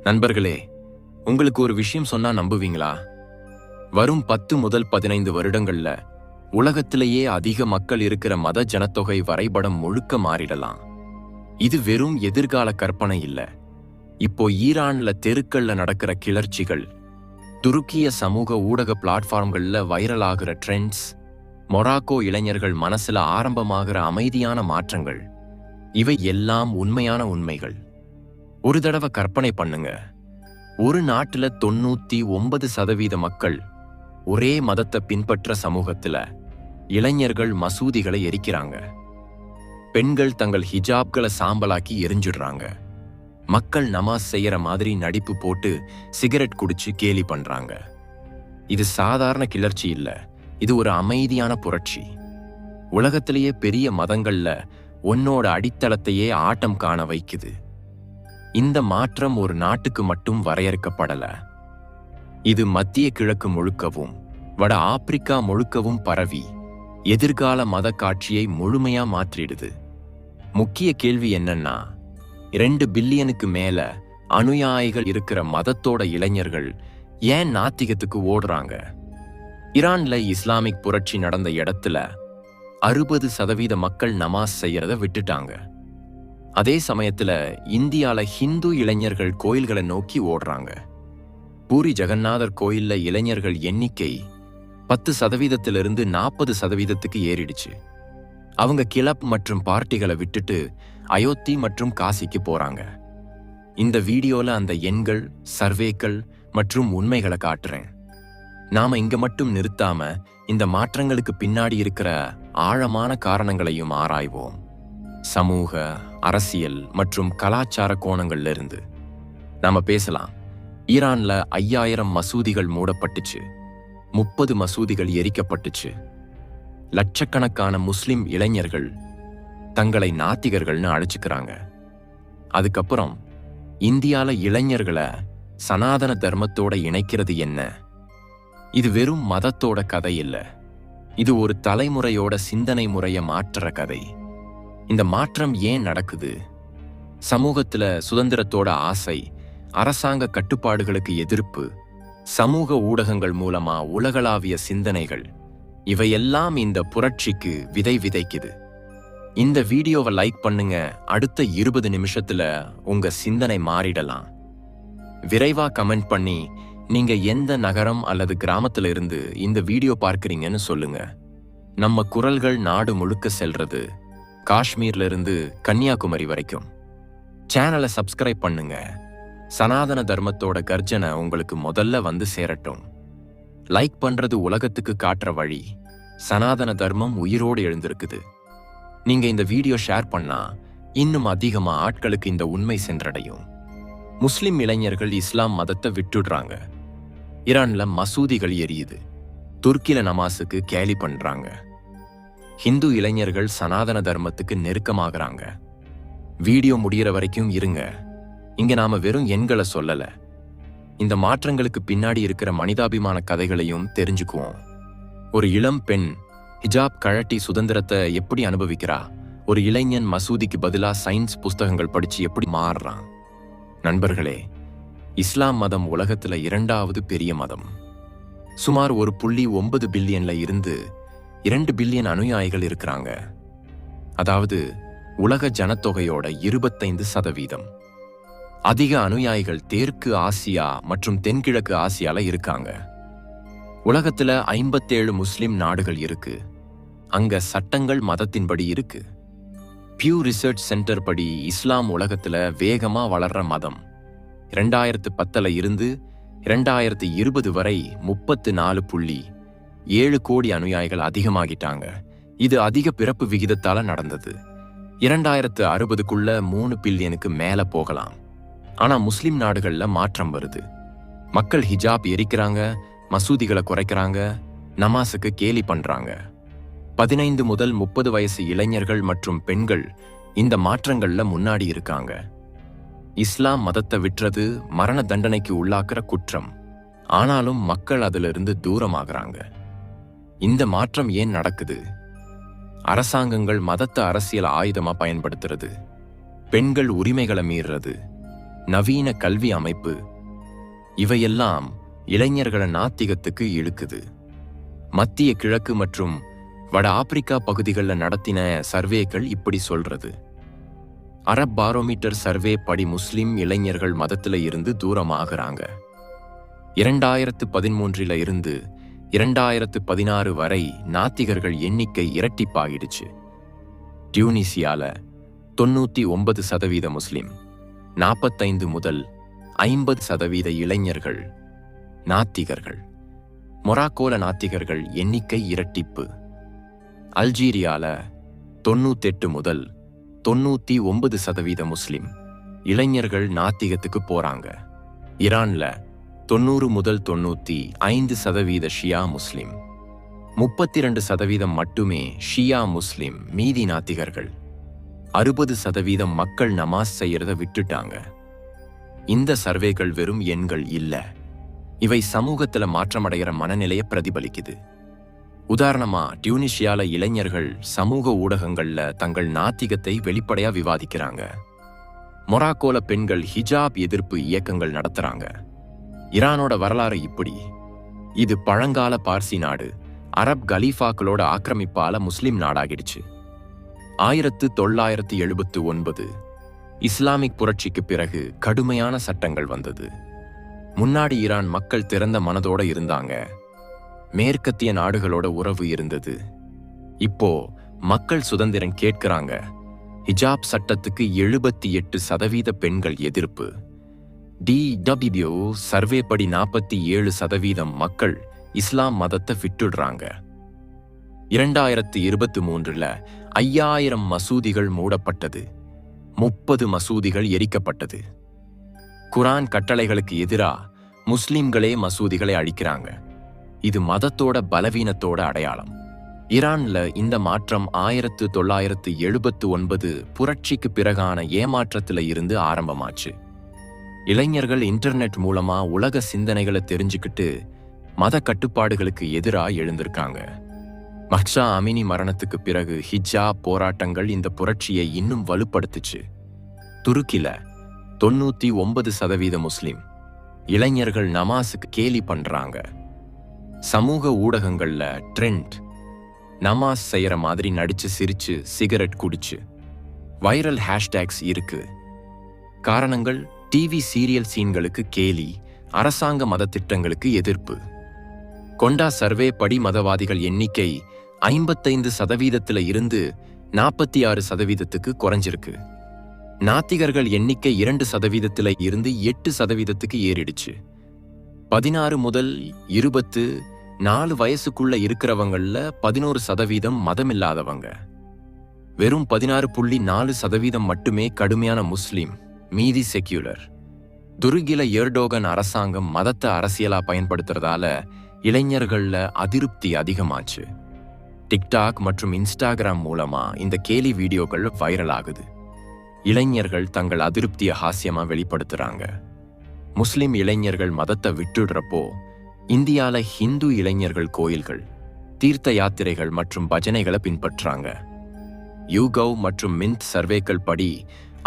நண்பர்களே, உங்களுக்கு ஒரு விஷயம் சொன்னா நம்புவீங்களா? வரும் 10 முதல் 15 வருடங்கள்ல உலகத்திலேயே அதிக மக்கள் இருக்கிற மத ஜனத்தொகை வரைபடம் முழுக்க மாறிடலாம். இது வெறும் எதிர்கால கற்பனை இல்ல. இப்போ ஈரான்ல தெருக்கள்ல நடக்கிற கிளர்ச்சிகள், துருக்கிய சமூக ஊடக பிளாட்ஃபார்ம்கள்ல வைரல் ஆகிற ட்ரெண்ட்ஸ், மொராக்கோ இளைஞர்கள் மனசுல ஆரம்பமாகிற அமைதியான மாற்றங்கள், இவை எல்லாம் உண்மையான உண்மைகள். ஒரு தடவை கற்பனை பண்ணுங்க. ஒரு நாட்டுல 99% மக்கள் ஒரே மதத்தை பின்பற்ற சமூகத்துல இளைஞர்கள் மசூதிகளை எரிக்கிறாங்க. பெண்கள் தங்கள் ஹிஜாப்களை சாம்பலாக்கி எரிஞ்சிடுறாங்க. மக்கள் நமாஸ் செய்யற மாதிரி நடிப்பு போட்டு சிகரெட் குடிச்சு கேலி பண்றாங்க. இது சாதாரண கிளர்ச்சி இல்ல, இது ஒரு அமைதியான புரட்சி. உலகத்திலேயே பெரிய மதங்கள்ல உன்னோட அடித்தளத்தையே ஆட்டம் காண வைக்குது. இந்த மாற்றம் ஒரு நாட்டுக்கு மட்டும் வரையறுக்கப்படல. இது மத்திய கிழக்கு முழுக்கவும் வட ஆப்பிரிக்கா முழுக்கவும் பரவி எதிர்கால மத காட்சியை முழுமையா மாற்றிடுது. முக்கிய கேள்வி என்னன்னா, 2 பில்லியனுக்கு மேல அனுயாயிகள் இருக்கிற மதத்தோட இளைஞர்கள் ஏன் நாத்திகத்துக்கு ஓடுறாங்க? ஈரான்ல இஸ்லாமிக் புரட்சி நடந்த இடத்துல 60% மக்கள் நமாஸ் செய்யறத விட்டுட்டாங்க. அதே சமயத்துல இந்தியால ஹிந்து இளைஞர்கள் கோயில்களை நோக்கி ஓடுறாங்க. பூரி ஜெகநாதர் கோயில்ல இளைஞர்கள் எண்ணிக்கை 10%லிருந்து 40%க்கு ஏறிடுச்சு. அவங்க கிளப் மற்றும் பார்ட்டிகளை விட்டுட்டு அயோத்தி மற்றும் காசிக்கு போறாங்க. இந்த வீடியோல அந்த எண்கள், சர்வேக்கள் மற்றும் உண்மைகளை காட்டுறேன். நாம இங்க மட்டும் நிறுத்தாம இந்த மாற்றங்களுக்கு பின்னாடி இருக்கிற ஆழமான காரணங்களையும் ஆராய்வோம். சமூக, அரசியல் மற்றும் கலாச்சார கோணங்கள்ல இருந்து நாம பேசலாம். ஈரான்ல 5000 மசூதிகள் மூடப்பட்டுச்சு, 30 மசூதிகள் எரிக்கப்பட்டுச்சு. லட்சக்கணக்கான முஸ்லிம் இளைஞர்கள் தங்களை நாத்திகர்கள்னு அழைச்சுக்கிறாங்க. அதுக்கப்புறம் இந்தியால இளைஞர்களை சனாதன தர்மத்தோட இணைக்கிறது என்ன? இது வெறும் மதத்தோட கதை இல்ல, இது ஒரு தலைமுறையோட சிந்தனை முறைய மாற்றுற கதை. இந்த மாற்றம் ஏன் நடக்குது? சமூகத்துல சுதந்திரத்தோட ஆசை, அரசாங்க கட்டுப்பாடுகளுக்கு எதிர்ப்பு, சமூக ஊடகங்கள் மூலமா உலகளாவிய சிந்தனைகள், இவையெல்லாம் இந்த புரட்சிக்கு விதை விதைக்குது. இந்த வீடியோவை லைக் பண்ணுங்க. அடுத்த 20 நிமிஷத்துல உங்க சிந்தனை மாறிடலாம். விரைவா கமெண்ட் பண்ணி நீங்க எந்த நகரம் அல்லது கிராமத்துல இருந்து இந்த வீடியோ பார்க்கறீங்கன்னு சொல்லுங்க. நம்ம குரல்கள் நாடு முழுக்க செல்றது, காஷ்மீர்ல இருந்து கன்னியாகுமரி வரைக்கும். சேனலை சப்ஸ்கிரைப் பண்ணுங்க. சனாதன தர்மத்தோட கர்ஜனை உங்களுக்கு முதல்ல வந்து சேரட்டும். லைக் பண்றது உலகத்துக்கு காட்டுற வழி. சனாதன தர்மம் உயிரோடு எழுந்திருக்குது. நீங்க இந்த வீடியோ ஷேர் பண்ணா இன்னும் அதிகமா ஆட்களுக்கு இந்த உண்மை சென்றடையும். முஸ்லிம் இளைஞர்கள் இஸ்லாம் மதத்தை விட்டுடுறாங்க. ஈரான்ல மசூதிகள் எரியுது. துர்க்கில நமாஸுக்கு கேலி பண்றாங்க. ஹிந்து இளைஞர்கள் சனாதன தர்மத்துக்கு நெருக்கமாகறாங்க. வீடியோ முடிகிற வரைக்கும் இருங்க. இங்க நாம வெறும் எண்களை சொல்லல, இந்த மாற்றங்களுக்கு பின்னாடி இருக்கிற மனிதாபிமான கதைகளையும் தெரிஞ்சுக்குவோம். ஒரு இளம் பெண் ஹிஜாப் கழட்டி சுதந்திரத்தை எப்படி அனுபவிக்கிறா? ஒரு இளைஞன் மசூதிக்கு பதிலா சயின்ஸ் புஸ்தகங்கள் படிச்சு எப்படி மாறுறான்? நண்பர்களே, இஸ்லாம் மதம் உலகத்துல 2வது பெரிய மதம். சுமார் 1.9 பில்லியன்ல இருந்து 2 பில்லியன் அனுயாயிகள் இருக்கிறாங்க. அதாவது உலக ஜனத்தொகையோட 25%. அதிக அனுயாயிகள் தெற்கு ஆசியா மற்றும் தென்கிழக்கு ஆசியால இருக்காங்க. உலகத்துல 57 முஸ்லிம் நாடுகள் இருக்கு. அங்க சட்டங்கள் மதத்தின்படி இருக்கு. பியூ ரிசர்ச் சென்டர் படி இஸ்லாம் உலகத்துல வேகமா வளர்ற மதம். 2010ல இருந்து 2020 வரை 34.7 கோடி அனுயாயிகள் அதிகமாகிட்டாங்க. இது அதிக பிறப்பு விகிதத்தால நடந்தது. 2060க்குள்ள 3 பில்லியனுக்கு மேல போகலாம். ஆனா முஸ்லிம் நாடுகள்ல மாற்றம் வருது. மக்கள் ஹிஜாப் எரிக்கிறாங்க, மசூதிகளை குறைக்கிறாங்க, நமாஸுக்கு கேலி பண்றாங்க. 15 முதல் 30 வயசு இளைஞர்கள் மற்றும் பெண்கள் இந்த மாற்றங்கள்ல முன்னாடி இருக்காங்க. இஸ்லாம் மதத்தை விட்டுறது மரண தண்டனைக்கு உள்ளாக்குற குற்றம். ஆனாலும் மக்கள் அதிலிருந்து தூரமாகறாங்க. இந்த மாற்றம் ஏன் நடக்குது? அரசாங்கங்கள் மதத்தை அரசியல் ஆயுதமா பயன்படுத்துறது, பெண்கள் உரிமைகளை மீறுறது, நவீன கல்வி அமைப்பு, இவையெல்லாம் இளைஞர்களை நாத்திகத்துக்கு இழுக்குது. மத்திய கிழக்கு மற்றும் வட ஆப்பிரிக்கா பகுதிகளில் நடத்தின சர்வேக்கள் இப்படி சொல்றது. அரப் பாரோமீட்டர் சர்வே படி முஸ்லிம் இளைஞர்கள் மதத்துல இருந்து தூரமாகறாங்க. 2013 இருந்து 2016 வரை நாத்திகர்கள் எண்ணிக்கை இரட்டிப்பாகிடுச்சு. டியூனிசியால 99% முஸ்லிம், 45 முதல் 50% இளைஞர்கள் நாத்திகர்கள். மொராக்கோல நாத்திகர்கள் எண்ணிக்கை இரட்டிப்பு. அல்ஜீரியால 98 முதல் 99% முஸ்லிம் இளைஞர்கள் நாத்திகத்துக்கு போறாங்க. ஈரான்ல 90 முதல் 95% ஷியா முஸ்லிம், 32% மட்டுமே ஷியா முஸ்லிம், மீதி நாத்திகர்கள். 60% மக்கள் நமாஸ் செய்யறத விட்டுட்டாங்க. இந்த சர்வேகள் வெறும் எண்கள் இல்ல, இவை சமூகத்துல மாற்றமடைகிற மனநிலையை பிரதிபலிக்குது. உதாரணமா, டியூனிஷியால இளைஞர்கள் சமூக ஊடகங்கள்ல தங்கள் நாத்திகத்தை வெளிப்படையா விவாதிக்கிறாங்க. மொராக்கோல பெண்கள் ஹிஜாப் எதிர்ப்பு இயக்கங்கள் நடத்துறாங்க. ஈரானோட வரலாறு இப்படி. இது பழங்கால பார்சி நாடு அரப் கலீஃபாக்களோட ஆக்கிரமிப்பால முஸ்லிம் நாடாகிடுச்சு. 1979 இஸ்லாமிக் புரட்சிக்கு பிறகு கடுமையான சட்டங்கள் வந்தது. முன்னாடி ஈரான் மக்கள் திறந்த மனதோட இருந்தாங்க, மேற்கத்திய நாடுகளோட உறவு இருந்தது. இப்போ மக்கள் சுதந்திரம் கேட்கிறாங்க. ஹிஜாப் சட்டத்துக்கு 78% பெண்கள் எதிர்ப்பு. DWBO சர்வே படி 47% மக்கள் இஸ்லாம் மதத்தை விட்டுடுறாங்க. 2023 5000 மசூதிகள் மூடப்பட்டது, 30 மசூதிகள் எரிக்கப்பட்டது. குரான் கட்டளைகளுக்கு எதிரா முஸ்லிம்களே மசூதிகளை அழிக்கிறாங்க. இது மதத்தோட பலவீனத்தோட அடையாளம். ஈரான்ல இந்த மாற்றம் 1979 புரட்சிக்கு பிறகான ஏமாற்றத்துல இருந்து ஆரம்பமாச்சு. இளைஞர்கள் இன்டர்நெட் மூலமா உலக சிந்தனைகளை தெரிஞ்சுக்கிட்டு மத கட்டுப்பாடுகளுக்கு எதிரா எழுந்திருக்காங்க. மஹ்சா அமினி மரணத்துக்கு பிறகு ஹிஜாப் போராட்டங்கள் இந்த புரட்சியை இன்னும் வலுப்படுத்துச்சு. துருக்கில 99% முஸ்லிம் இளைஞர்கள் நமாஸுக்கு கேலி பண்றாங்க. சமூக ஊடகங்கள்ல ட்ரெண்ட் நமாஸ் செய்யற மாதிரி நடிச்சு சிரிச்சு சிகரெட் குடிச்சு வைரல் ஹேஷ்டேக்ஸ் இருக்கு. காரணங்கள் டிவி சீரியல் சீன்களுக்கு கேலி, அரசாங்க மத திட்டங்களுக்கு எதிர்ப்பு. கொண்டா சர்வே படி மதவாதிகள் எண்ணிக்கை 55% இருந்து 46% குறைஞ்சிருக்கு. நாத்திகர்கள் எண்ணிக்கை 2% இருந்து 8% ஏறிடுச்சு. 16 முதல் 24 வயசுக்குள்ள இருக்கிறவங்கள்ல 11% மதமில்லாதவங்க. வெறும் 16.4% மட்டுமே கடுமையான முஸ்லிம், மீதி செக்யூலர். துருக்கில எர்டோகன் அரசாங்கம் மதத்தை அரசியலா பயன்படுத்துறதால இளைஞர்கள்ல அதிருப்தி அதிகமாச்சு. டிக்டாக் மற்றும் இன்ஸ்டாகிராம் மூலமா இந்த கேலி வீடியோக்கள் வைரல் ஆகுது. இளைஞர்கள் தங்கள் அதிருப்தியை ஹாஸ்யமா வெளிப்படுத்துறாங்க. முஸ்லிம் இளைஞர்கள் மதத்தை விட்டுடுறப்போ இந்தியால ஹிந்து இளைஞர்கள் கோயில்கள், தீர்த்த யாத்திரைகள் மற்றும் பஜனைகளை பின்பற்றாங்க. யூகவ் மற்றும் மின்த் சர்வேக்கள் படி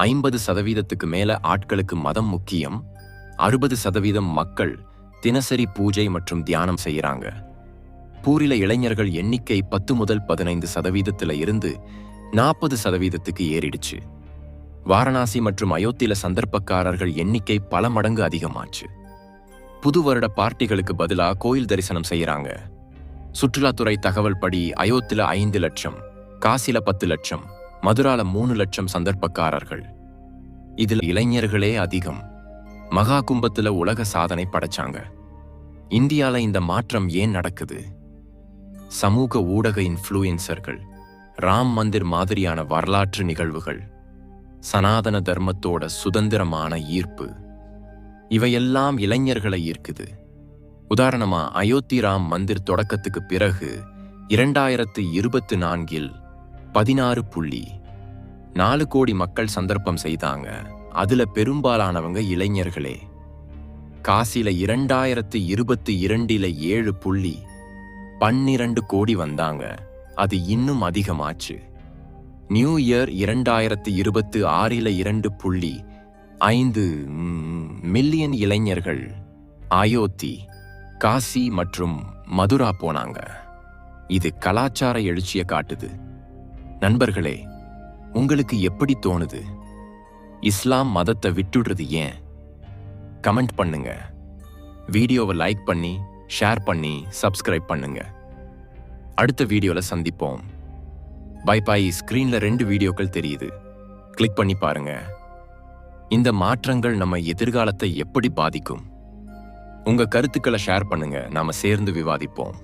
50% மேல ஆட்களுக்கு மதம் முக்கியம். 60% மக்கள் தினசரி பூஜை மற்றும் தியானம் செய்யறாங்க. பூரில இளைஞர்கள் எண்ணிக்கை 10 முதல் 15% இருந்து 40% ஏறிடுச்சு. வாரணாசி மற்றும் அயோத்தியில சந்தர்ப்பக்காரர்கள் எண்ணிக்கை பல மடங்கு அதிகமாச்சு. புது வருட பார்ட்டிகளுக்கு பதிலா கோயில் தரிசனம் செய்யறாங்க. சுற்றுலாத்துறை தகவல் படி அயோத்தியில 5 லட்சம், காசில 10 லட்சம், மதுரால 3 லட்சம் சந்தர்ப்பக்காரர்கள். இதுல இளைஞர்களே அதிகம். மகா கும்பத்துல உலக சாதனை படைச்சாங்க. இந்தியால இந்த மாற்றம் ஏன் நடக்குது? சமூக ஊடக இன்ஃப்ளூயன்சர்கள், ராம் மந்திர் மாதிரியான வரலாற்று நிகழ்வுகள், சனாதன தர்மத்தோட சுதந்திரமான ஈர்ப்பு, இவையெல்லாம் இளைஞர்களை ஈர்க்குது. உதாரணமா, அயோத்தி ராம் மந்திர் தொடக்கத்துக்கு பிறகு 2024 16.4 கோடி மக்கள் சந்தர்ப்பம் செய்தாங்க. அதுல பெரும்பாலானவங்க இளைஞர்களே. காசில 2022 7.12 கோடி வந்தாங்க. அது இன்னும் அதிகமாச்சு. நியூ இயர் 2026 2 5 மில்லியன் இளைஞர்கள் அயோத்தி, காசி மற்றும் மதுரா போனாங்க. இது கலாச்சார எழுச்சியை காட்டுது. நண்பர்களே, உங்களுக்கு எப்படி தோணுது? இஸ்லாம் மதத்தை விட்டுடுறது ஏன்? கமெண்ட் பண்ணுங்க. வீடியோவை லைக் பண்ணி, ஷேர் பண்ணி, சப்ஸ்கிரைப் பண்ணுங்க. அடுத்த வீடியோல சந்திப்போம். Bye bye. ஸ்கிரீன்ல 2 வீடியோக்கள் தெரியுது, கிளிக் பண்ணி பாருங்க. இந்த மாற்றங்கள் நம்ம எதிர்காலத்தை எப்படி பாதிக்கும்? உங்க கருத்துக்களை ஷேர் பண்ணுங்க, நாம சேர்ந்து விவாதிப்போம்.